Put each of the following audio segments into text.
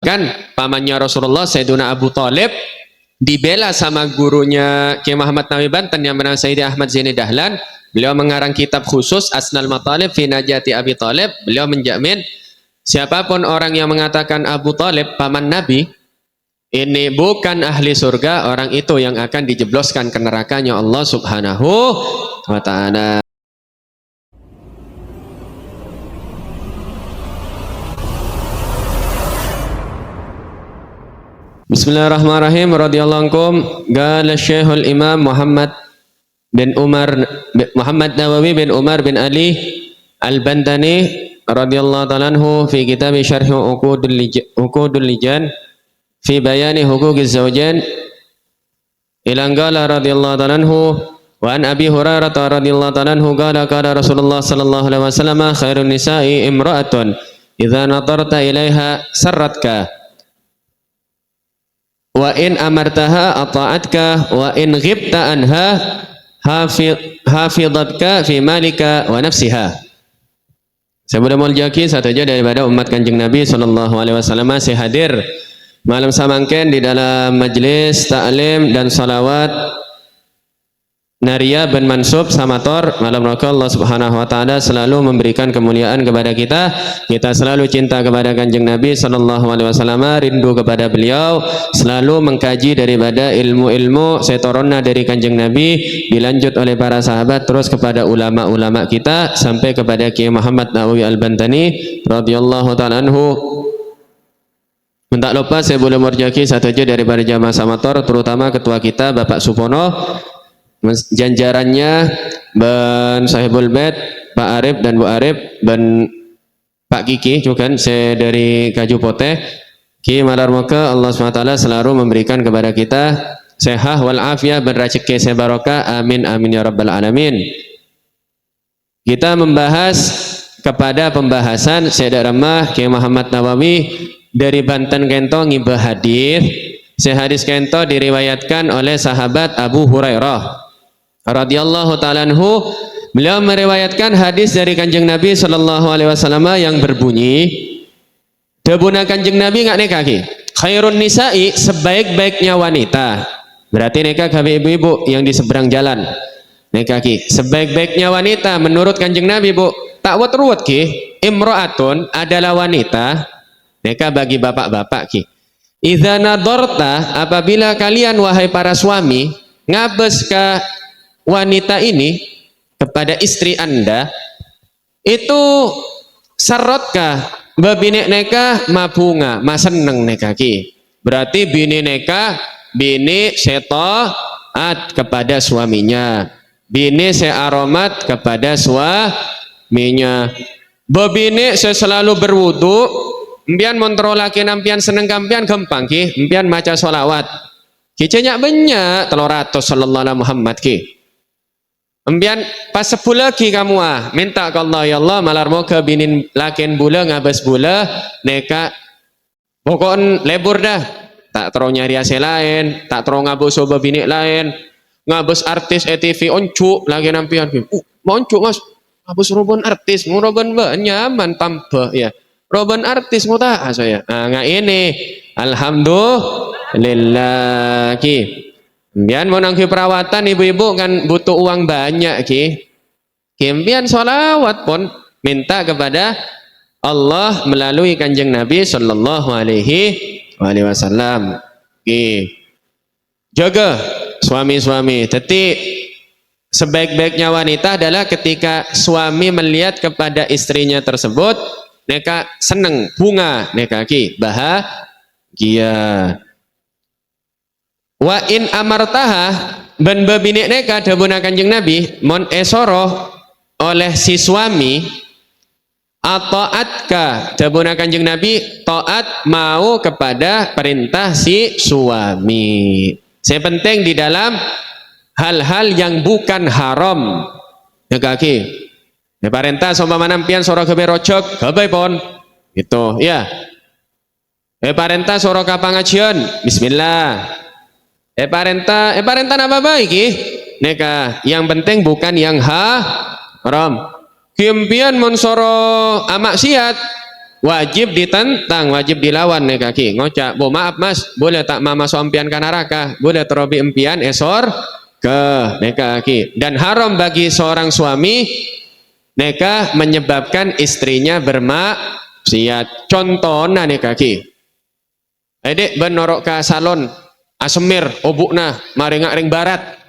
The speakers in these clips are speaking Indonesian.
Kan pamannya Rasulullah Sayyiduna Abu Thalib dibela sama gurunya Kiai Muhammad Nawawi Banten yang bernama Sayyidi Ahmad Zaini Dahlan. Beliau mengarang kitab khusus Asnal Matalib fi Najati Abi Thalib. Beliau menjamin siapapun orang yang mengatakan Abu Thalib paman Nabi ini bukan ahli surga, orang itu yang akan dijebloskan ke nerakanya Allah Subhanahu wa ta'ala. Bismillahirrahmanirrahim. Radhiyallahu ankum. Qala Syekhul Imam Muhammad Nawawi bin Umar bin Ali Al-Bantani radhiyallahu ta'ala anhu fi kitab Syarh Uqudul Lijan fi bayani huquqiz zawjain ila qala radhiyallahu ta'ala anhu wa an Abi Hurairah radhiyallahu ta'ala anhu qala qala Rasulullah sallallahu alaihi wasallam khairun nisa'i imra'atun idza nadarta ilaiha sarratka wa in amartaha ata'atka wa in ghibta anha hafidatka fi malika wa nafsiha. Saya boleh muljaki satu saja daripada umat Kanjeng Nabi sallallahu alaihi wasallam. Saya hadir malam samangken di dalam majlis ta'lim dan salawat Naria bin Mansub Samator. Malam raka Allah Subhanahu wa ta'ala selalu memberikan kemuliaan kepada kita. Kita selalu cinta kepada Kanjeng Nabi sallallahu alaihi wasallam, rindu kepada beliau, selalu mengkaji daripada ilmu-ilmu setoronna dari Kanjeng Nabi, dilanjut oleh para sahabat terus kepada ulama-ulama kita sampai kepada Kiai Muhammad Nawawi Al-Bantani radhiyallahu ta'ala anhu. Tak lupa saya boleh merjaki satu saja daripada jamaah Samator, terutama ketua kita Bapak Supono, janjarannya Ben Sahibul Bait, Pak Arif dan Bu Arif, Ben Pak Kiki juga saya dari Kaju Pote. Ki malar moga Allah SWT selalu memberikan kepada kita sehat wal afiyah dan rezeki sebarokah, amin amin ya rabbal alamin. Kita membahas kepada pembahasan Sayyidah Ramah Kiai Muhammad Nawawi dari Banten Kento ngibah hadis. Hadis Kento diriwayatkan oleh sahabat Abu Hurairah radhiyallahu ta'ala anhu. Beliau meriwayatkan hadis dari Kanjeng Nabi sallallahu alaihi wasallam yang berbunyi, debuna Kanjeng Nabi nggak nekaki khairun nisa'i, sebaik-baiknya wanita. Berarti nekah gawe ibu-ibu yang di seberang jalan. Nekaki sebaik-baiknya wanita menurut Kanjeng Nabi, Bu. Tak ruwet ki, imro'atun adalah wanita. Nekah bagi bapak-bapak ki. Idza nadorta, apabila kalian wahai para suami ngabes ke wanita ini kepada istri anda, itu sarotkah babine neka mabunga maseneng neka ki. Berarti bini neka bini setaat kepada suaminya, bini searomat kepada suaminya. Babine saya selalu berwudu, empian montrolake nampian seneng kampian gampang ki, empian maca sholawat ki cenyak banyak 300 sallallahu alaihi Muhammad ki. Empian pas sepuluh lagi kamu minta ke Allah, ya Allah malar moga binin lakin bula ngabas bula neka pokoknya lebur dah, tak terus nyari hasil lain, tak terus ngabus soba bini lain, ngabus artis ETV oncu lagi nampian mau oncu mas ngabus robon artis mau robon nyaman tambah ya robon artis mau tak saya nggak ini alhamdulillah ki. Kemudian mau nangki perawatan ibu-ibu kan butuh uang banyak ki. Kemudian sholawat pun minta kepada Allah melalui Kanjeng Nabi sallallahu alaihi wasallam. Ki. Jaga suami-suami. Jadi sebaik-baiknya wanita adalah ketika suami melihat kepada istrinya tersebut, mereka seneng bunga, mereka ki bahagia. Wa in amartaha ban babine neka dabuna Kanjeng Nabi mon esoro oleh si suami ataatka dabuna Kanjeng Nabi taat mau kepada perintah si suami. Saya penting di dalam hal-hal yang bukan haram. Ya kaki. Ya perintah soma manampian soro gawe rojok, gawe pon. Itu ya. Perintah soro ka pangajian, bismillah. Parenta apa baik neka yang penting bukan yang haram. Kimpian monsoro maksiat wajib ditentang, wajib dilawan nih kaki. Ngocak, bo maaf mas, boleh tak mama sompian kanaraka, boleh terobi empian esor ke nih kaki. Dan haram bagi seorang suami nikah menyebabkan istrinya bermaksiat. Contohnya nih kaki, adik benorok ke salon asemir obukna maring ring barat.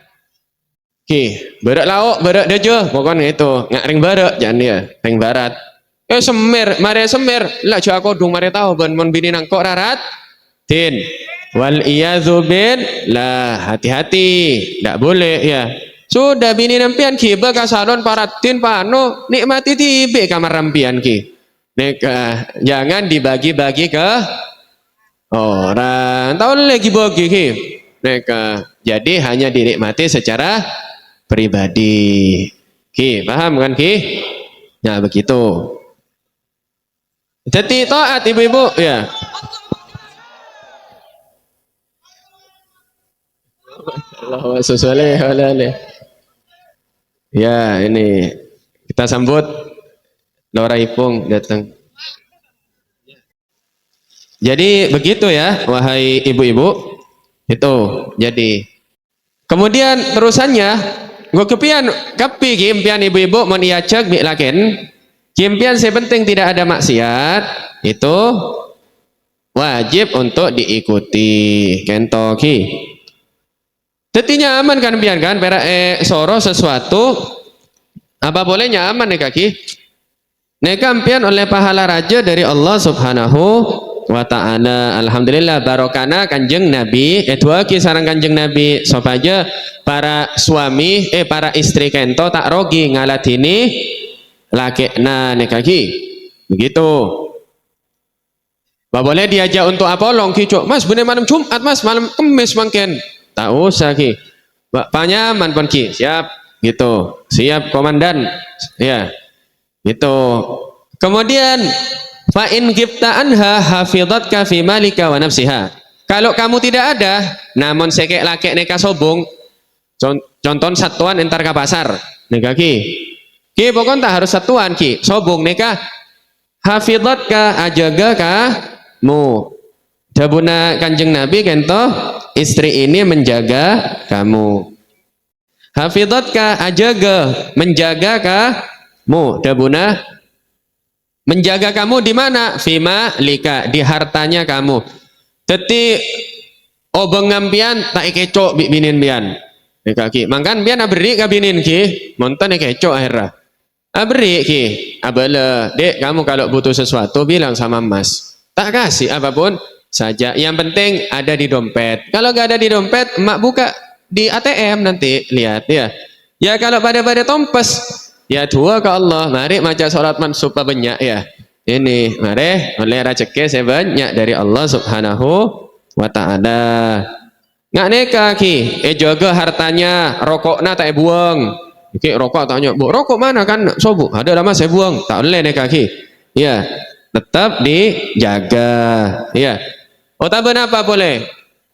Ki, berak lauk, berak deje, pokoknya itu ring barat jangan dia, ring barat. Semir, mari semir, lah jauh aku dong mari tahu ben mon bini nangkok rarat. Tin, wal iyadzubil, lah hati-hati, tidak boleh ya. Sudah bini nampian ki beka salon paratin pano nikmati tibe kamar rampian ki. Neka jangan dibagi-bagi ke orang. Tahu lagi bagi ki. Neka jadi hanya dinikmati secara pribadi. Ki, paham kan ki? Nah begitu. Jadi taat ibu-ibu ya. Allah sesuai oleh. Ya ini kita sambut Laura Ipung datang. Jadi begitu ya, wahai ibu-ibu. Itu jadi. Kemudian terusannya, gue kepian kapi kimpian ibu-ibu mau niacak bilaken. Kimpian sepenting tidak ada maksiat itu wajib untuk diikuti. Kentoki. Tetinya aman kan pian kan? Pera soro sesuatu apa boleh nyaman nih kaki? Nekampian oleh pahala raja dari Allah Subhanahu wa ta'ala. Alhamdulillah barokana kanjeng Nabi dua kisaran kanjeng Nabi sopaja para suami para istri kento tak rogi ngalatini laki na nekaki begitu. Bah boleh diajak untuk apa long kicuk mas bener malam Jumat mas malam Kemis mangken tak usah ki panyaman pun ki siap gitu siap komandan ya gitu. Kemudian fa in ghibta anha hafidhatka fi malika wa nafsiha. Kalau kamu tidak ada namun sekek laki neka sobong contoh satuan entar ke pasar neka ki pokoknya tak harus satuan ki sobong neka hafidhatka ajaga kamu. Dabuna kanjeng Nabi kento istri ini menjaga kamu. Hafidhatka ajaga menjaga kamu. Dabuna menjaga kamu di mana? Fima lika di hartanya kamu. Teti obeng ngampian tak kecok binin bian. Kaki mangkan bian abri kabinin ki monton kecok akhirnya. Abri ki abala dek kamu kalau butuh sesuatu bilang sama mas. Tak kasih apapun saja. Yang penting ada di dompet. Kalau gak ada di dompet, emak buka di ATM nanti lihat ya. Ya kalau pada tompes, ya dua ke Allah. Mari maca sholat mansupa banyak ya. Ini mari oleh rezeki sebanyak dari Allah Subhanahu wa ta'ala. Nggak neka ki, jaga hartanya, rokoknya tak buang. Ki rokok tanya, bu rokok mana kan sobu? Ada lama saya buang, tak boleh neka ki. Ya tetap dijaga ya. Oh tak apa boleh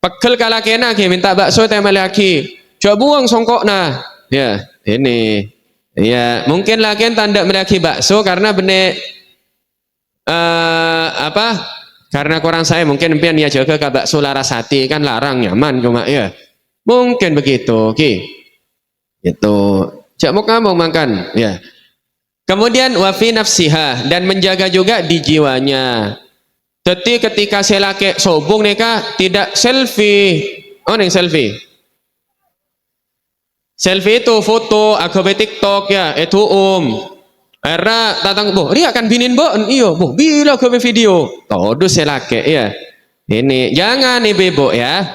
pegel kalakena ki minta bakso temal lagi coba buang songkok nah ya ini ya mungkin lagi tanda melaki bakso karena benek apa karena kurang saya mungkin impian ya jaga ke bakso Larasati kan larang nyaman cuma ya mungkin begitu ki itu cak mau kamu makan ya. Kemudian wafi nafsiha dan menjaga juga di jiwanya. Jadi ketika saya laki sobong neka tidak selfie. Oh neng selfie. Selfie itu foto agawe TikTok ya itu Era datang boh ria kan binin boh iyo boh bila agawe video. Todo saya laki ya. Ini jangan ibu ya.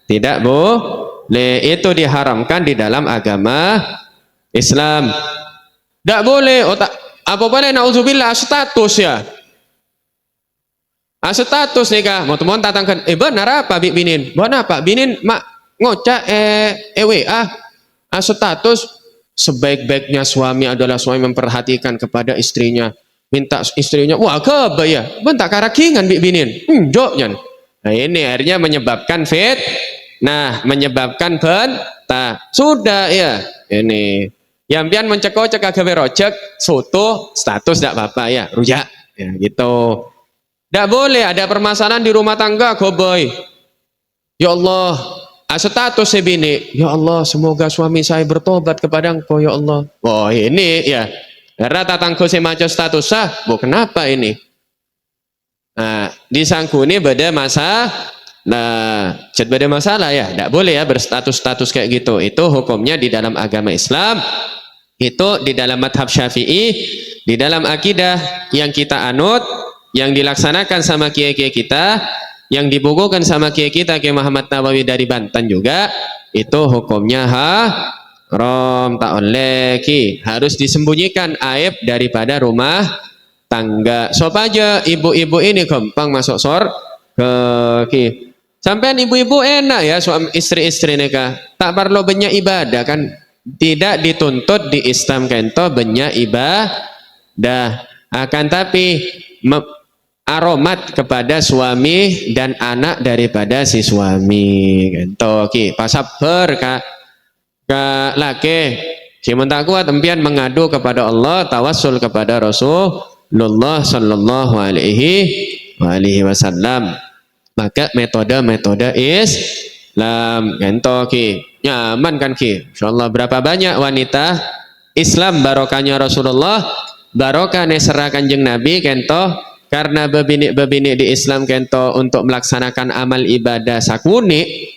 Tidak boleh itu diharamkan di dalam agama Islam. Tidak boleh otak apa-apa nauzubillah status ya. Status nikah mau temuan tatangkan benar apa binin benar apa binin mak ngocak WA status sebaik-baiknya suami adalah suami memperhatikan kepada istrinya minta istrinya wah kebaya bentak karakingan binin joknya. Nah ini akhirnya menyebabkan menyebabkan bentah sudah ya ini yang pian mencekok agawe rojek foto status tidak apa-apa ya rujak Ya, gitu. Tidak boleh ada permasalahan di rumah tangga, goboy. Ya Allah, status bini. Ya Allah, semoga suami saya bertobat kepada Engkau, ya Allah. Oh, ini ya. Karena tatangku saya maca status sah, bu kenapa ini? Nah, disangkuni beda masa. Nah, cet beda masalah ya. Tidak boleh ya berstatus-status kayak gitu. Itu hukumnya di dalam agama Islam. Itu di dalam madhab Syafi'i, di dalam akidah yang kita anut, yang dilaksanakan sama kiai-kiai kita, yang dibukukan sama kiai kita Kiai Muhammad Nawawi dari Banten juga, itu hukumnya haram, tak oleh ki, harus disembunyikan aib daripada rumah tangga. Sop aja ibu-ibu ini gampang masuk ke ki. Sampean ibu-ibu enak ya suami istri-istri nikah. Tak perlu banyak ibadah kan. Tidak dituntut di Islam kento banyak ibadah, akan tapi aromat kepada suami dan anak daripada si suami kento ki pasaber ka laki si tak kuat tempian mengadu kepada Allah, tawassul kepada Rasulullah sallallahu alaihi wasallam. Maka metode Islam kento ki nyaman kan ki, insyaallah. Berapa banyak wanita Islam barokahnya Rasulullah, barokah nesera kanjeng Nabi kento, karena bebini di Islam kento untuk melaksanakan amal ibadah sakuni,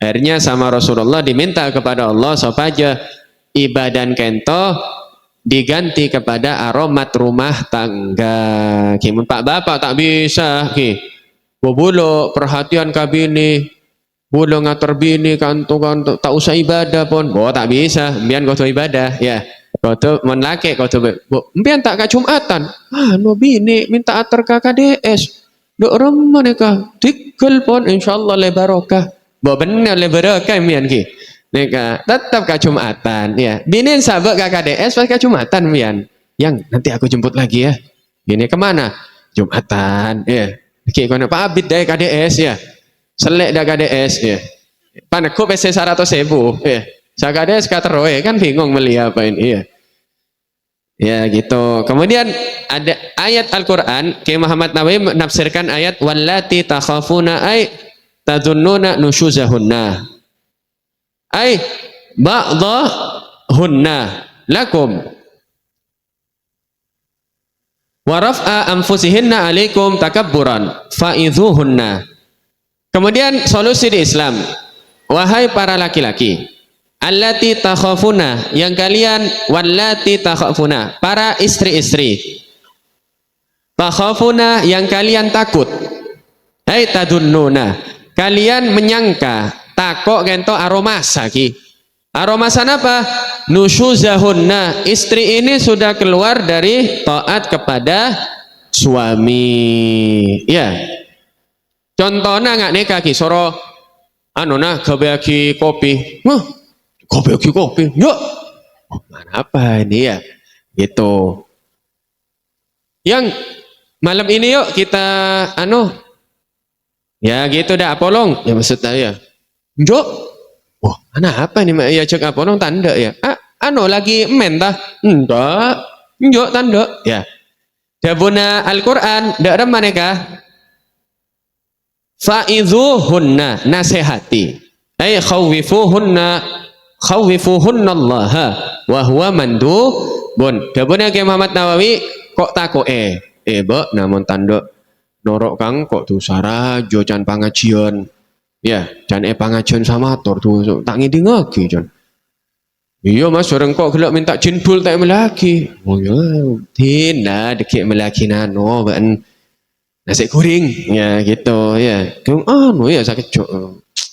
akhirnya sama Rasulullah diminta kepada Allah supaya ibadah kento diganti kepada aromat rumah tangga. Ki mun Pak Bapak tak bisa ki, bobolo perhatian kabini, bulu ngatur bini kantung tak usah ibadah pun, bo tak bisa, mbian kau ibadah ya, kau tu menlaki kau tu, mbian tak ke Jumatan, no bini minta atur ke KDS, dok ramah neka, tikul pun insyaallah le barokah, bo benar le barokah mbian ki, neka tetap ke Jumatan ya, bini sabak ke KDS pas ke Jumatan mbian, yang nanti aku jemput lagi ya, bini kemana? Jumatan ya, ki kau nak Pak Abid dari KDS ya. Selek dah KDS ya. Panekku PC 100.000 ya. Saya KDS kateroe kan bingung melihat apa ini ya. Ya gitu. Kemudian ada ayat Al-Qur'an, Kiai Muhammad Nawawi menafsirkan ayat wallati takhafuna ay tadhunnuna nusyuzahunna. Ay ba'dahunna lakum wa raf'a anfusihinna alaikum takabburan fa'idhuhunna. Kemudian solusi di Islam, wahai para laki-laki, allati takhafuna, yang kalian, wallati takhafuna, para istri-istri, takhafuna, yang kalian takut, hai tadunnuna, kalian menyangka, takok gento aromasa ki, aromasan apa? Nusyuzahunna, istri ini sudah keluar dari taat kepada suami ya. Contohnya nggak nikah ki soro anu nah kebaki kopi, kebaki kopi, yuk, mana apa ini ya, gitu. Yang malam ini yuk kita anu, ya gitu dah apolong, ya maksud saya, yuk, wah mana apa nih ya cek apolong tanda ya, anu lagi mentah, enggak, yuk tanda, ya. Dabuna Al-Quran, dak remah nikah. Fa'idhuhunna, nasihati, ay khawifuhunna Allaha wa huwa mandubun. Dabuna Kiai Muhammad Nawawi kok tako bok namun tanda norok kang kok tu sarajo can pangajian ya, can pangajian sama tor tu tak ngidi ngaki can. Iya mas orang kok gelak minta jinbul tak melaki, oh ya tina dekik melaki nano ban nasi kuring ya gitu ya, anu ya sakit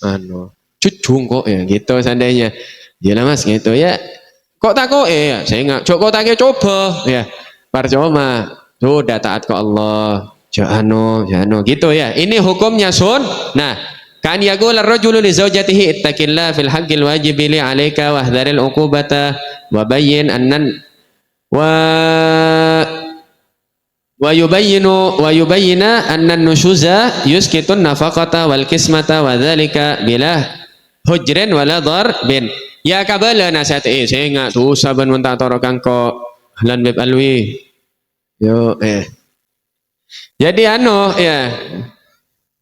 anu cucung kok ya gitu seandainya, ya mas gitu ya, kok tak kok ya saya nggak kok tak coba ya, percuma sudah taat ke Allah, jano gitu ya, ini hukumnya nah kan yaqul ar-rajulu li zawjatihi ittaqillah fil haqqil wajibi li 'alaika wahdharil 'uqubata wa bayyin annan wa yubayyina anna nushuza yuskitun nafaqata wal kismata wa dzalika bila hujrin wala darbin. Ya kabala nasihat saya enggak tuh saban mentah torokan kok lan beb alwi yo Jadi ya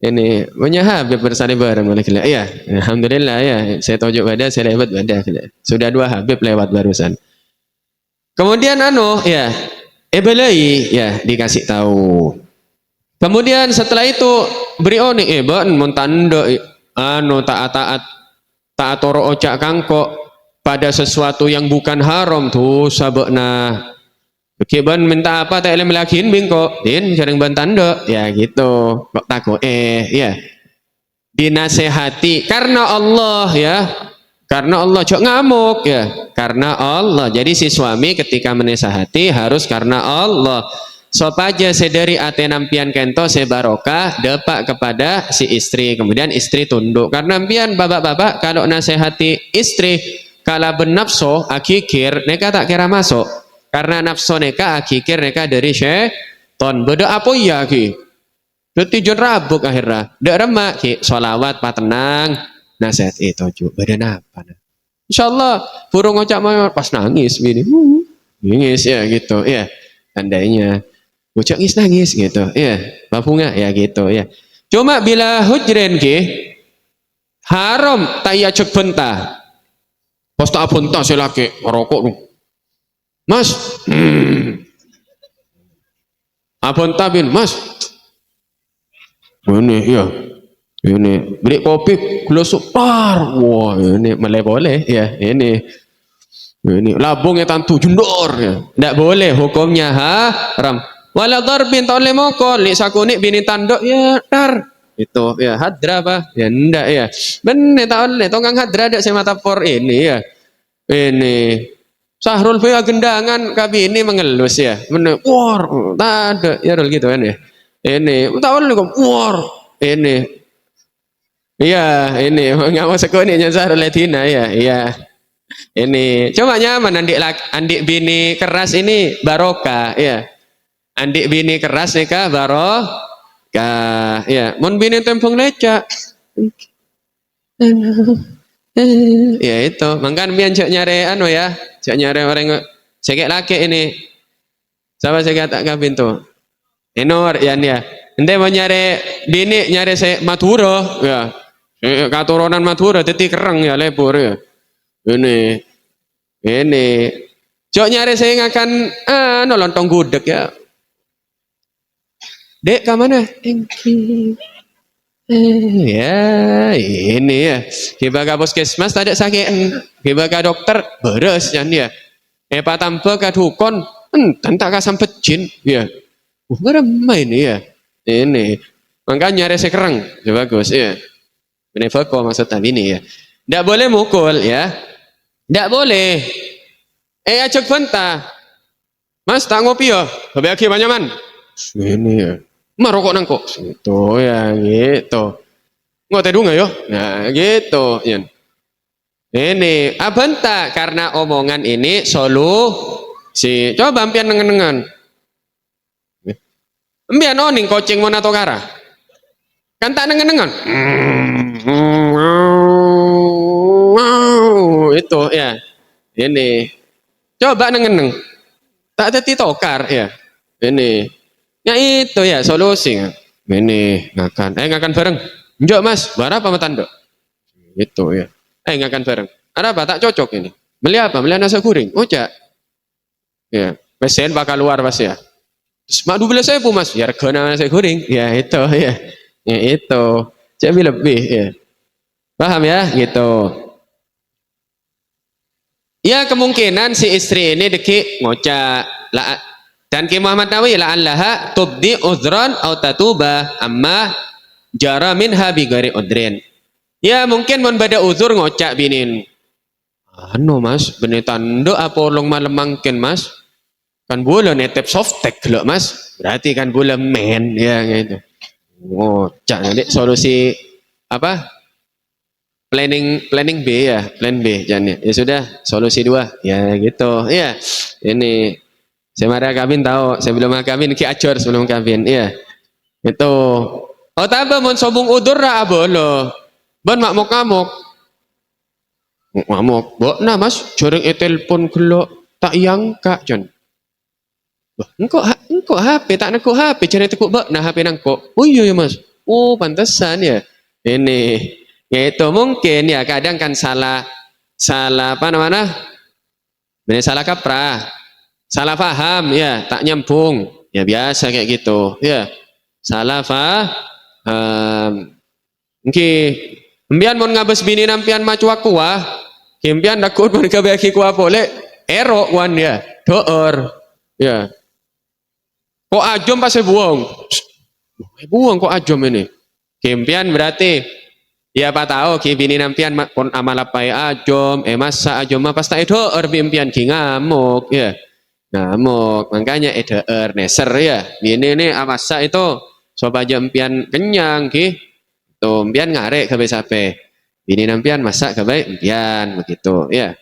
ini punya Habib bersali bareng oleh gila. Iya, alhamdulillah ya. Saya tunjuk pada, saya lewat pada. Sudah 2 Habib lewat barusan. Kemudian ya, belai ya dikasih tahu. Kemudian setelah itu beri oni ban montando taat taat toro ocak kangko pada sesuatu yang bukan haram tuh sabakna. Kiban minta apa tak elem lakin bingko din sering bantando ya gitu kok tako ya dinasehati karena Allah ya karena Allah cok ngamuk ya karena Allah jadi si suami ketika menasehati harus karena Allah sopaja sedari ate nampian kento sebarokah depak kepada si istri kemudian istri tunduk karena nampian babak-babak kalau nasehati istri kalau benapso akikir neka tak kira masuk karena nafsu neka akikir neka dari syaiton beda apa ya ki tujuan rabuk akhirnya dak remak ki sholawat patenang nasihat itu juga badan apa insyaallah burung ngocak mayor pas nangis gini nangis ya gitu ya tandanya ngocak nangis gitu ya babunga ya gitu ya cuma bila hujren ki haram taya cek bentah pas tak bentah selaki merokok mas abentah bin mas ini ya ini beli kopi gula super wah ini boleh ya ini labungnya tantu jundor ya tidak boleh hukumnya haram wala darbin tak boleh mokol li sakunik bini tanduk ya dar itu ya hadra apa ya ndak ya bener tak boleh tonggang hadra ada sematafor ini ya ini Sahrul Faya gendangan kabini mengelus ya bener war tak ada ya gitu kan ya ini tak boleh kok war ini iya ini nggak mau sekoninya Sahrul Latina ya iya ini coba nyaman andik bini keras ini barokah ya andik bini keras nikah barokah ya mon bini tempong lecak ya itu makanya mian cek nyari ya cek nyari orang cek laki ini siapa saya tak kabin tuh Enor ya ente mau nyari bini nyari saya Madura ya katurunan Madura jadi kereng ya lebur ya ini cok nyari saya akan lontong gudeg ya dek ke mana ya ini ya kibaga puskesmas tadi sakit kibaga dokter beres ya pak tanpa kadukon tak sampai jin ya berapa ini ya ini makanya nyari sekerang bagus ya ini fako maksudnya ini ya tidak boleh mukul ya tidak boleh ajak bantah mas tak ngopi ya lebih lagi banyak man ini ya marokok nangkok itu ya gitu nggak tedung ya nah gitu ya ini abanta karena omongan ini solusi coba ampian nengen-nengen ampian oning kucing mau nato kara kan tak nengen-nengen itu ya ini coba nengen-neng tak ada titokar ya ini ya itu ya solusi ini ngakan bareng njok mas berapa matando itu ya ngakan bareng ada apa tak cocok ini beli apa beli nasi goreng ojak ya pesen bakal luar mas ya mak 12.000 mas ya regana nasi goreng ya itu ya itu jadi lebih ya paham ya gitu ya kemungkinan si istri ini deki ngocak dan Ki Muhammad Nawawi la'allaha tubdi udhran atau tatuba amma jara minha bigari udrin ya mungkin mun bada uzur ngocak binin mas bener tando apa long malam mangken mas kan boleh netep softtek lo mas berarti kan boleh men ya gitu ngocak nanti solusi apa planning B ya plan B jangan ya sudah solusi 2 ya gitu ya ini saya marah kabin tahu sebelum kabin ki acor sebelum kabin iya itu oh tambah mon sobung udur ra abolo ban mak ngamuk bo nah mas joreng telepon gelo tak yang kak jon Wah, engkau HP tak nak HP cari tekuk bak nah HP nangkok. Oh iya ya Mas. Oh pantesan ya. Ini yaitu mungkin ya kadang kan salah apa namanya? Benar salah kaprah, salah paham ya, tak nyambung. Ya biasa kayak gitu. Ya, salah paham. Oke, mbian mon ngabes bini nampian macu aku wah. Kimpian dakut mon kabeh ku boleh erok wan ya. Doer. Ya. Kok ajom pas buang? Buang kok ajom ini. Kimpian berarti ya apa tahu ki bini nampian kon amal apa ya ajom, masa ajom mah pas tak doer bimpian ki ngamuk ya. Ngamuk, makanya EDR neser ya. Bini ini amasa itu sobat jempian kenyang ki. Tuh, mpian ngarek ke sape. Bini nampian masak ke baik mpian begitu ya.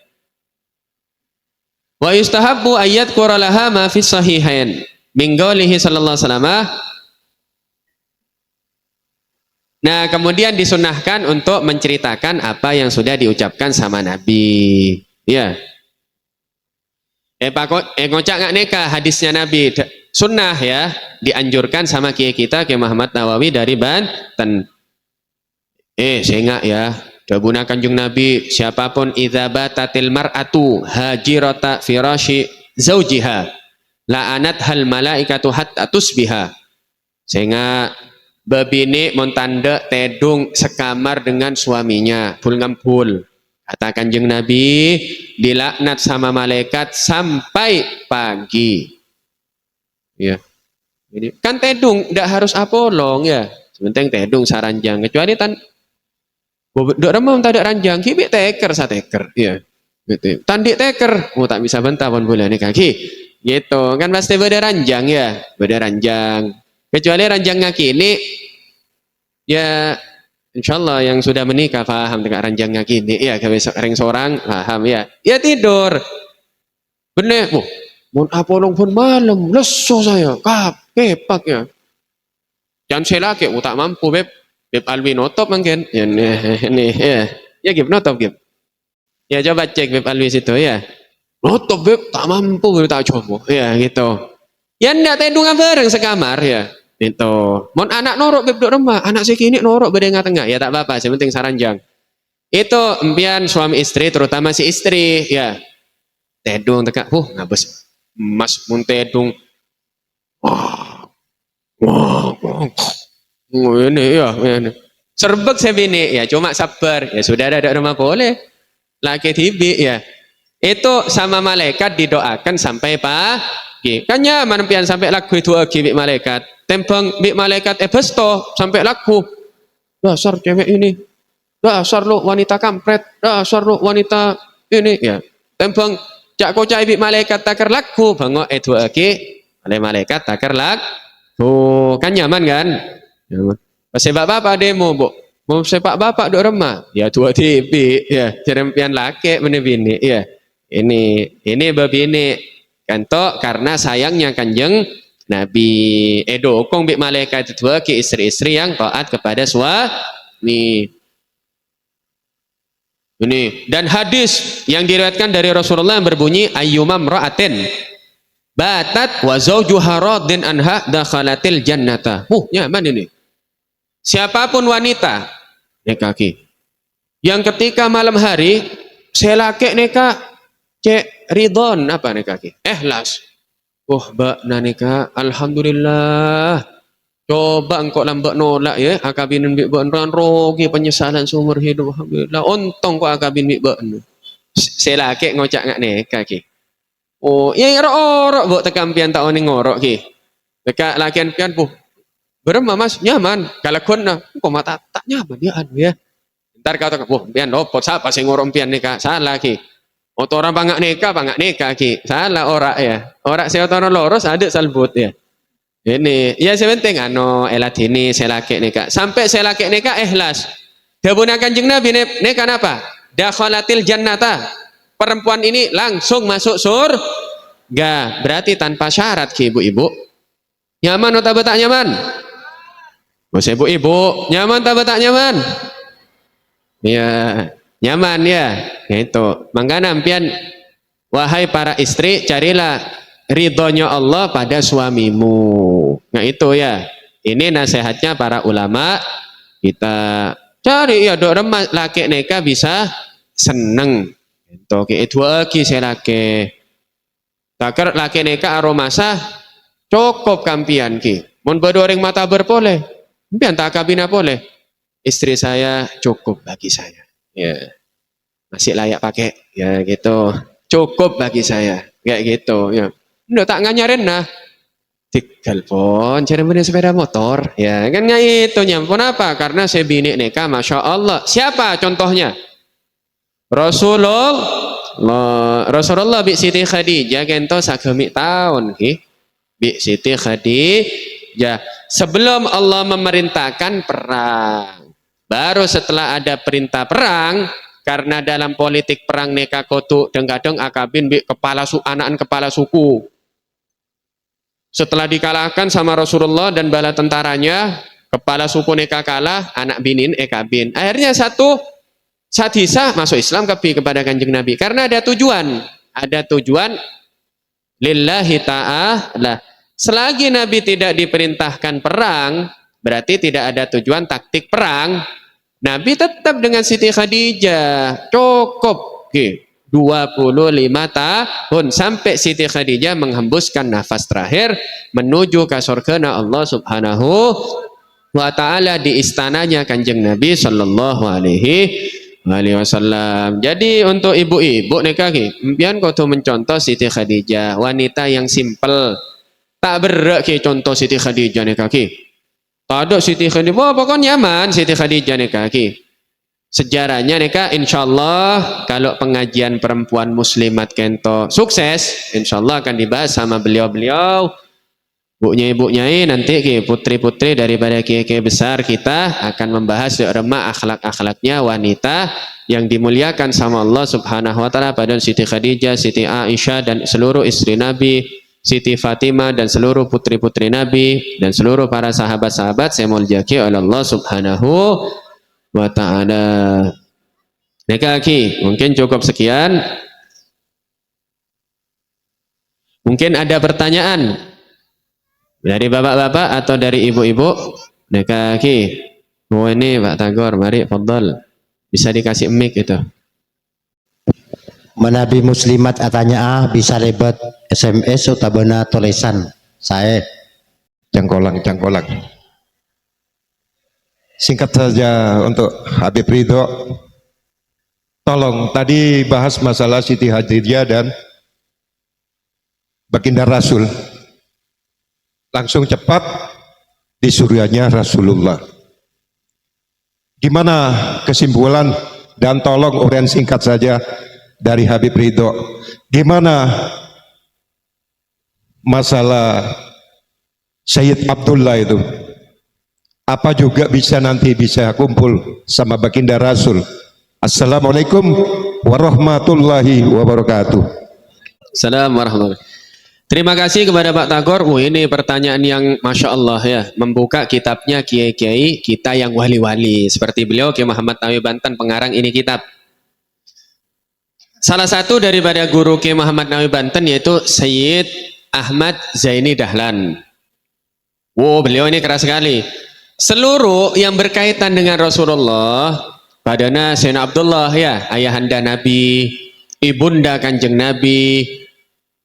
Wa yustahabbu ayat quralaha ma fi sahihain. Min qaulihi sallallahu alaihi wasallam. Nah, kemudian disunahkan untuk menceritakan apa yang sudah diucapkan sama Nabi. Ya. Ngocak nggak neka hadisnya Nabi sunnah ya dianjurkan sama kiai kita Kiai Muhammad Nawawi dari Banten. Saya ya dabuna kanjeng Nabi siapapun idza batatil mar'atu hajirata firashi zaujiha la'anat hal malaikatu hatta tusbiha. Sehingga babine montande tedung sekamar dengan suaminya pul ngampul. Kata kanjeng Nabi dilaknat sama malaikat sampai pagi. Ya. Jadi kan tedung tidak harus apolong ya. Sebentar tedung saranjang kecuali dok remam tak ada ranjang kibik teker sa teker ya. Gitu. Tandik teker tak bisa bantah pun boleh nih kaki. Gitu kan pasti beda ranjang ya, beda ranjang. Kecuali ranjang ngaki ini ya insyaallah yang sudah menikah paham dengan ranjangnya gini ya ring seorang paham ya ya tidur bener mun apolong pun malam lesu saya kepak ya jangan saya lagi tak mampu beb Alwi notop mungkin ya ini ya gib notop gib ya coba cek beb Alwi situ ya notop beb tak mampu beb tak coba ya gitu ya ndak tendungan bareng sekamar ya itu, mon anak norok beb dok remah, anak sekini norok beda tengah, ya tak apa-apa, yang penting saranjang. Itu empian suami istri, terutama si istri, ya. Tedung teka, ngabes, mas mun tedung, ini ya, ini. Serbek saya bini, ya cuma sabar, ya sudah ada rumah boleh, laki tibi ya. Itu sama malaikat didoakan sampai kan nyaman pian sampai lagu itu lagi bik malaikat tembang bik malaikat besto sampai lagu dasar cewek ini dasar lo wanita kampret dasar lo wanita ini ya tembang cak kocai bik malaikat takar lagu bangok itu lagi oleh malaikat takar lagu kan nyaman kan sepak bapak demo bu mau sepak bapak dok remah ya tua tibi ya cerempian laki menebini ya ini babini kanto karena sayangnya kanjeng Nabi dokong bik malaikat itu ke istri-istri yang taat kepada suami ini dan hadis yang diriwayatkan dari Rasulullah yang berbunyi ayyumam ra'atin batat wa zawjuha radin anha dakhalatil jannata nyaman ini siapapun wanita kaki yang ketika malam hari selake neka cek ridon apa nih kaki ikhlas mbak nanika alhamdulillah coba engkau lambak nolak ya akabin mbak beneran rogi penyesalan seumur hidup alhamdulillah ontong kok akabin mbak selake ngocak ngak nih kaki ya orok buk tekampian tak oni ngorok ki dekat lakian pian berema mas nyaman kalau kena kok mata tak nyaman ya ntar kau tak pian lopot siapa sih ngorok pian nika salah ki orang bangak neka ki salah ora ya ora seotono loros ada salbut ya ini ya sebenting elat ini selake neka sampai selake neka ikhlas dabuna kanjeng Nabi neka apa dakhalatil jannata perempuan ini langsung masuk surga berarti tanpa syarat ki ibu-ibu nyaman atau tak nyaman bos ibu-ibu nyaman atau tak nyaman ya nyaman ya itu mangga nampian wahai para istri carilah ridhonya Allah pada suamimu. Nah itu ya, ini nasihatnya para ulama kita. Cari ya dok remas laki neka bisa seneng. Itu itu lagi saya laki. Takar laki neka aromasa cukup kampian ki. Mun bedoreng mata berpoleh. Mpian tak kabina boleh. Istri saya cukup bagi saya. Ya. Masih layak pakai. Ya gitu. Cukup bagi saya. Kayak gitu. Ya. Nggak tak nganyarin nah. Telepon, cari beli sepeda motor, ya kan itu nyampun apa? Karena saya bini nikah, masya Allah. Siapa contohnya? Rasulullah bi Siti Khadijah kento sagemi tahun, bi Siti Khadijah. Sebelum Allah memerintahkan perang, baru setelah ada perintah perang, karena dalam politik perang nikah kotu kadang akabin bi anak kepala suku. Setelah dikalahkan sama Rasulullah dan bala tentaranya, kepala suku neka kalah, anak binin ekabin. Akhirnya satu sadisa masuk Islam kepada kanjeng Nabi. Karena ada tujuan lillahi ta'ala. Selagi Nabi tidak diperintahkan perang, berarti tidak ada tujuan taktik perang. Nabi tetap dengan Siti Khadijah, cukup. 25 tahun sampai Siti Khadijah menghembuskan nafas terakhir menuju ke surga Allah Subhanahu wa taala di istananya Kanjeng Nabi sallallahu alaihi wasallam. Jadi untuk ibu-ibu nikah impian kudu mencontoh Siti Khadijah, wanita yang simpel. Tak berak contoh Siti Khadijah nikah ki. Ada Siti Khadijah, pokoknya nyaman Siti Khadijah nikah ki. Sejarahnya neka insyaallah kalau pengajian perempuan muslimat kento sukses, insyaallah akan dibahas sama beliau-beliau, ibu-nya nanti putri-putri daripada kiai-kiai besar kita akan membahas remah akhlak-akhlaknya wanita yang dimuliakan sama Allah Subhanahu wa taala pada Siti Khadijah, Siti Aisyah dan seluruh istri Nabi, Siti Fatimah dan seluruh putri-putri Nabi dan seluruh para sahabat-sahabat saya muliakan oleh Allah Subhanahu wa ta'ala. Nekaki, mungkin cukup sekian. Mungkin ada pertanyaan dari bapak-bapak atau dari ibu-ibu. Nekaki, oh ini Pak Tagor, mari fadhal. Bisa dikasih mic itu. Menabi muslimat atanya bisa lebat SMS utabana tulisan saya cangkolang. Singkat saja untuk Habib Ridho, tolong tadi bahas masalah Siti Khadijah dan baginda Rasul, langsung cepat di surganya Rasulullah. Gimana kesimpulan dan tolong uraian singkat saja dari Habib Ridho, gimana masalah Sayyid Abdullah itu? Apa juga nanti bisa kumpul sama baginda Rasul? Assalamualaikum warahmatullahi wabarakatuh. Assalamualaikum warahmatullahi wabarakatuh. Terima kasih kepada Pak Tagor. Ini pertanyaan yang Masya Allah ya, membuka kitabnya kiai-kiai kita yang wali-wali seperti beliau Kiai Muhammad Nawawi Banten, pengarang ini kitab. Salah satu daripada guru Kiai Muhammad Nawawi Banten yaitu Sayyid Ahmad Zaini Dahlan. Wow, beliau ini keras sekali. Seluruh yang berkaitan dengan Rasulullah, padana Sayyidina Abdullah ya, ayahanda Nabi, ibunda Kanjeng Nabi,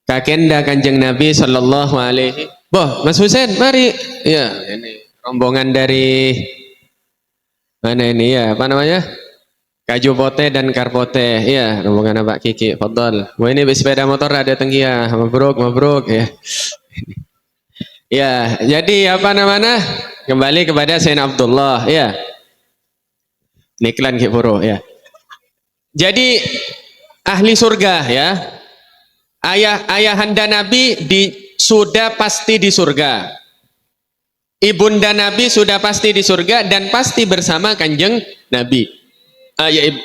kakenda Kanjeng Nabi sallallahu alaihi. Boh, Mas Husain, mari. Ya, ini rombongan dari mana ini ya, apa namanya? Kaju Pote dan Karpote. Ya, rombongan Pak Kiki, fadhal. Wah, ini sepeda motor ada tenggi ya. Mabruk ya. Ya, jadi apa namanya? Kembali kepada Sayyidina Abdullah ya. Niklan Kipuro ya. Jadi ahli surga ya. Ayahanda Nabi sudah pasti di surga. Ibunda Nabi sudah pasti di surga dan pasti bersama Kanjeng Nabi.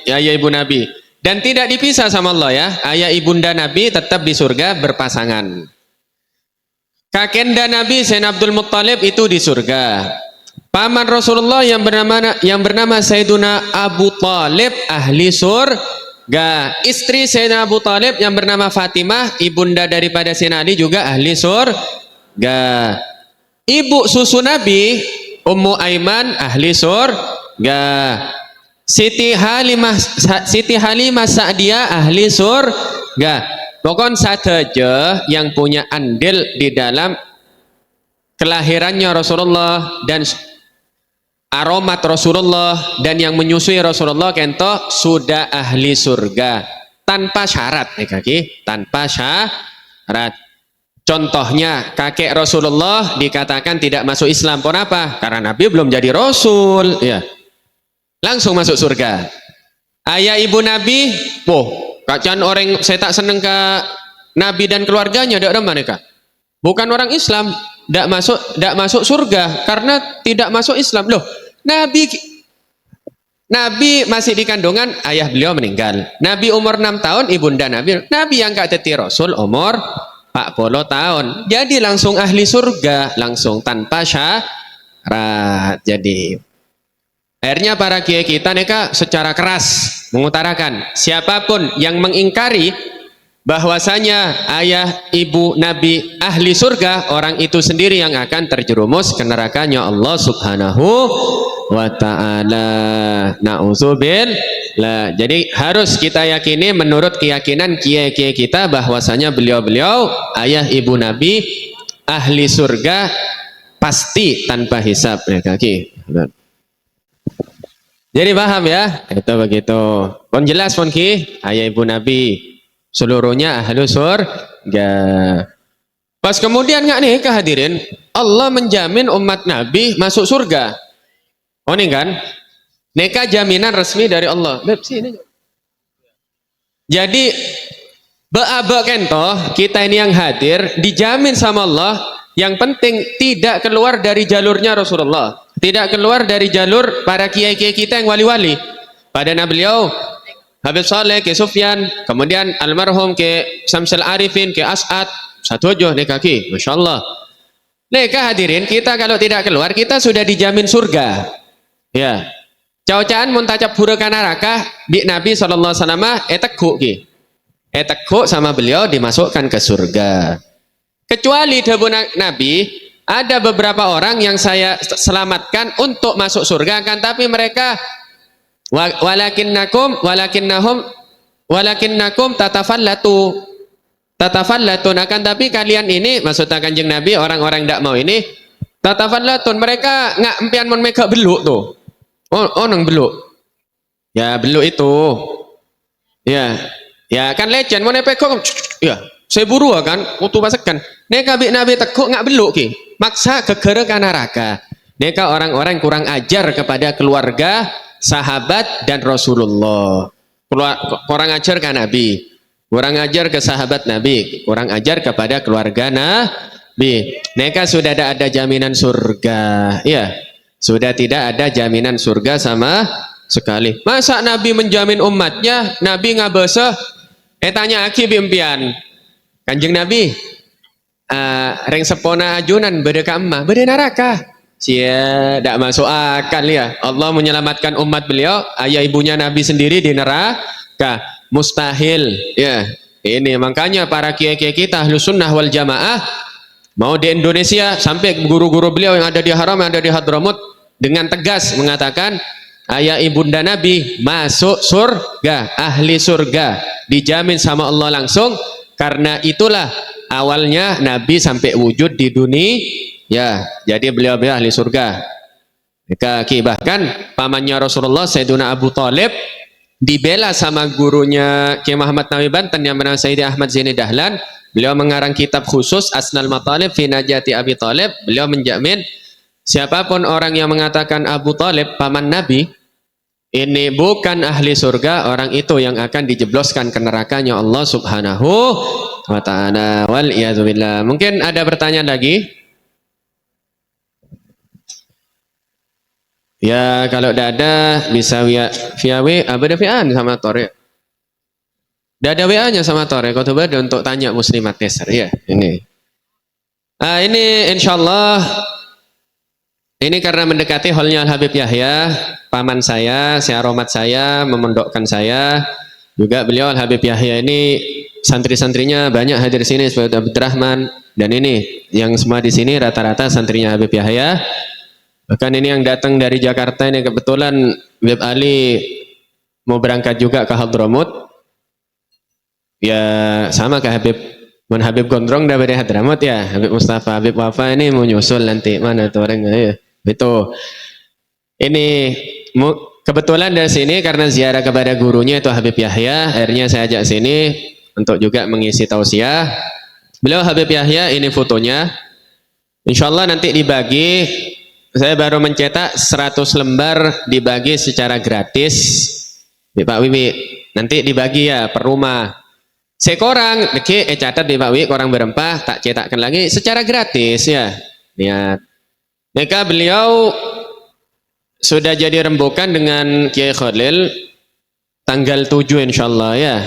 Ayah ibu Nabi dan tidak dipisah sama Allah ya. Ayah ibunda Nabi tetap di surga berpasangan. Kakenda Nabi Sayyidina Abdul Muttalib itu di surga. Paman Rasulullah yang bernama Sayyiduna Abu Talib ahli Istri Sayyidina Abu Thalib yang bernama Fatimah, ibunda daripada Sayyidina Ali juga ahli surga. Ibu susu Nabi Ummu Aiman ahli surga. Siti Halimah Sa'diyah ahli surga. Pokoknya saja yang punya andil di dalam kelahirannya Rasulullah dan aromat Rasulullah dan yang menyusui Rasulullah kento sudah ahli surga tanpa syarat tanpa syarat. Contohnya kakek Rasulullah dikatakan tidak masuk Islam. Kenapa? Karena Nabi belum jadi Rasul, ya. Langsung masuk surga. Ayah ibu Nabi, kacan orang saya tak seneng ke Nabi dan keluarganya, tidak ada mereka. Bukan orang Islam, tidak masuk surga karena tidak masuk Islam. Loh, Nabi masih di kandungan, ayah beliau meninggal. Nabi umur 6 tahun, ibunda Nabi yang gak jadi Rasul umur 40 tahun. Jadi langsung ahli surga, langsung tanpa syarat. Jadi akhirnya para kiai kita neka secara keras mengutarakan siapapun yang mengingkari bahwasanya ayah ibu Nabi ahli surga, orang itu sendiri yang akan terjerumus ke nerakanya Allah Subhanahu wa ta'ala. Na'udzubillah. Jadi harus kita yakini menurut keyakinan kiai-kiai kita bahwasanya beliau-beliau ayah ibu Nabi ahli surga pasti tanpa hisab, ya kaki. Jadi paham ya? Itu begitu. Pun jelas pun ki, ayah ibu Nabi seluruhnya ahli surga. Pas kemudian nggak nih kehadirin, Allah menjamin umat Nabi masuk surga. Oh ini kan, neka jaminan resmi dari Allah. Jadi beaba kento kita ini yang hadir dijamin sama Allah. Yang penting tidak keluar dari jalurnya Rasulullah, tidak keluar dari jalur para kiai-kiai kita yang wali-wali. Pada beliau Habib Saleh ke Sufyan, kemudian almarhum ke Samsul Arifin ke As'ad, satu aja nih kaki, masya Allah. Neka hadirin, kita kalau tidak keluar kita sudah dijamin surga. Ya, cawcaan muntajab hura neraka di Nabi SAW etekku sama beliau dimasukkan ke surga. Kecuali debu Nabi, ada beberapa orang yang saya selamatkan untuk masuk surga, kan tapi mereka walakinnakum tatafallatun, akan tapi kalian ini, maksudnya Kanjeng Nabi, orang-orang tidak mau ini tatafallatun, mereka nggak empian mon mega beluk tuh. Oh nang beluk. Ya beluk itu. Ya kan legend mon pekok. Ya, saya buru kan, waktu pasakan. Neka Nabi tekuk nggak beluk ki. Maksa gegere ka neraka. Neka orang-orang kurang ajar kepada keluarga, sahabat dan Rasulullah. Kurang ajar ke Nabi, kurang ajar ke sahabat Nabi, kurang ajar kepada keluarga Nabi. Neka sudah ada jaminan surga. Ya, sudah tidak ada jaminan surga sama sekali. Masa Nabi menjamin umatnya, Nabi ngabese tanya aki bimpian. Kanjeng Nabi reng sepona ajunan beda emak beda neraka. Sia tidak masuk akal ya. Allah menyelamatkan umat beliau, ayah ibunya Nabi sendiri di neraka. Mustahil ya. Ini makanya para kiai-kiai kita Ahlus Sunnah wal Jamaah mau di Indonesia sampai guru-guru beliau yang ada di Haram, yang ada di Hadramut dengan tegas mengatakan ayah ibunda Nabi masuk surga, ahli surga, dijamin sama Allah langsung. Karena itulah awalnya Nabi sampai wujud di dunia. Ya, jadi beliau ahli surga. Bahkan pamannya Rasulullah Sayyidina Abu Thalib dibela sama gurunya Kiai Muhammad Nawawi Banten yang bernama Sayyidi Ahmad Zaini Dahlan. Beliau mengarang kitab khusus Asnal Matalib fi Najati Abi Thalib. Beliau menjamin siapapun orang yang mengatakan Abu Thalib paman Nabi ini bukan ahli surga, orang itu yang akan dijebloskan ke nerakanya Allah Subhanahu wa ta'ala. Wal iyadzubillah. Mungkin ada pertanyaan lagi? Ya kalau tidak ada bisa via WA, ada WA sama Tore. Tidak ada WA-nya sama Tore. Kau coba untuk tanya muslimat Keser ya ini. Ini insyaallah ini karena mendekati holnya Al Habib Yahya, paman saya, aromat saya, memondokkan saya. Juga beliau Al Habib Yahya ini santri-santrinya banyak hadir sini seperti Abdurrahman dan ini yang semua di sini rata-rata santrinya Habib Yahya. Bahkan ini yang datang dari Jakarta ini kebetulan Habib Ali mau berangkat juga ke Hadramut. Ya sama ke Habib Gondrong dari Hadramut ya. Habib Mustafa, Habib Wafa ini mau nyusul nanti mana tuh orangnya ya. Itu. Ini kebetulan dari sini karena ziarah kepada gurunya itu Habib Yahya, akhirnya saya ajak sini untuk juga mengisi tausiah. Beliau Habib Yahya, ini fotonya. Insya Allah nanti dibagi, saya baru mencetak 100 lembar dibagi secara gratis. Pak Wiwi, nanti dibagi ya per rumah. Sekorang, catat di Pak Wiwi, korang berempah, tak cetakkan lagi secara gratis ya. Lihat. Maka beliau sudah jadi rembukan dengan Kiai Khalil tanggal 7 insyaallah ya.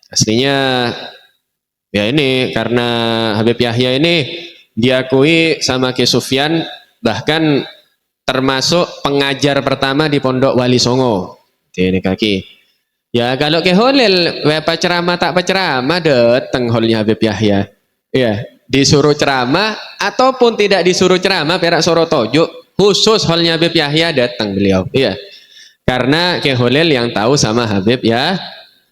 Aslinya ya ini karena Habib Yahya ini diakui sama Kiai Sufyan bahkan termasuk pengajar pertama di Pondok Wali Songo. Ini kaki. Ya kalau Kiai Khalil apa ceramah tak ceramah datang holnya Habib Yahya. Ya, disuruh ceramah ataupun tidak disuruh ceramah perak Sorotojo khusus holnya Habib Yahya datang beliau. Iya. Karena Kiai Khalil yang tahu sama Habib ya.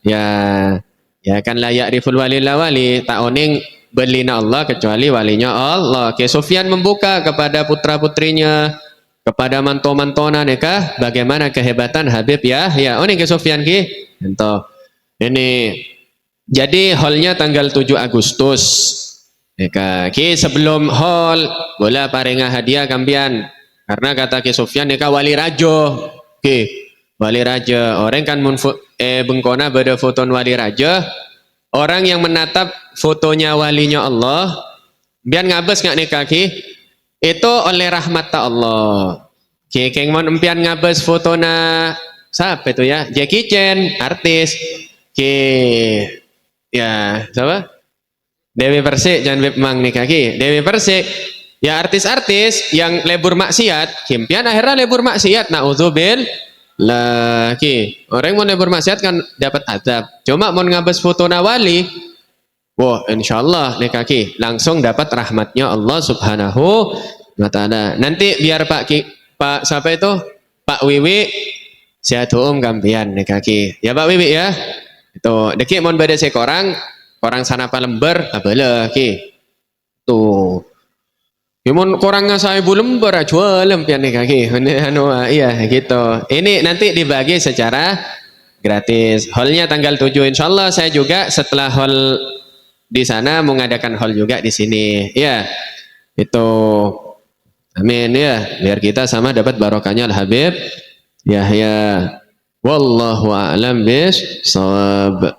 Ya kan layak riful walillah wali tak oning belina Allah kecuali walinya Allah. Kiai Sufyan membuka kepada putra-putrinya, kepada manto-mantona nikah bagaimana kehebatan Habib ya. Ya oning Kiai Sufyan ki. Ento. Ini jadi holnya tanggal 7 Agustus. Eka ki sebelum hall bola paringa hadiah kampian. Karena kata Ki Sufyan neka wali rajo. Ki, wali raja. Orang kan bengkona beda foto wali raja. Orang yang menatap fotonya walinya Allah, biar ngabes nggak neka ki? Itu oleh rahmat ta Allah. Ki keng mon empian ngabes fotona siapa itu ya? Jackie Chan, artis. Ki ya, siapa? Dewi Persik, jangan Mang neka ki. Dewi Persik. Ya artis-artis yang lebur maksiat, kimpian akhirnya lebur maksiat, naudzubil lagi. Orang mau lebur maksiat kan dapat adab. Cuma mau ngabes foto nawali, wah insyaallah nih kaki langsung dapat rahmatnya Allah Subhanahu wa Ta'ala. Nanti biar Pak siapa itu? Pak Wiwi sehat kampian nih kaki. Ya Pak Wiwi ya. Itu deki mau beda sekorang, orang sana palember, abalah ki. Tuh. Gimana kurangnya saya belum jual lempian nih kaki, iya gitu. Ini nanti dibagi secara gratis. Hallnya tanggal 7 insya Allah saya juga setelah hall di sana mengadakan hall juga di sini. Ya, itu. Amin ya, biar kita sama dapat barokahnya Al Habib Yahya. Wallahu a'lam bis shawab.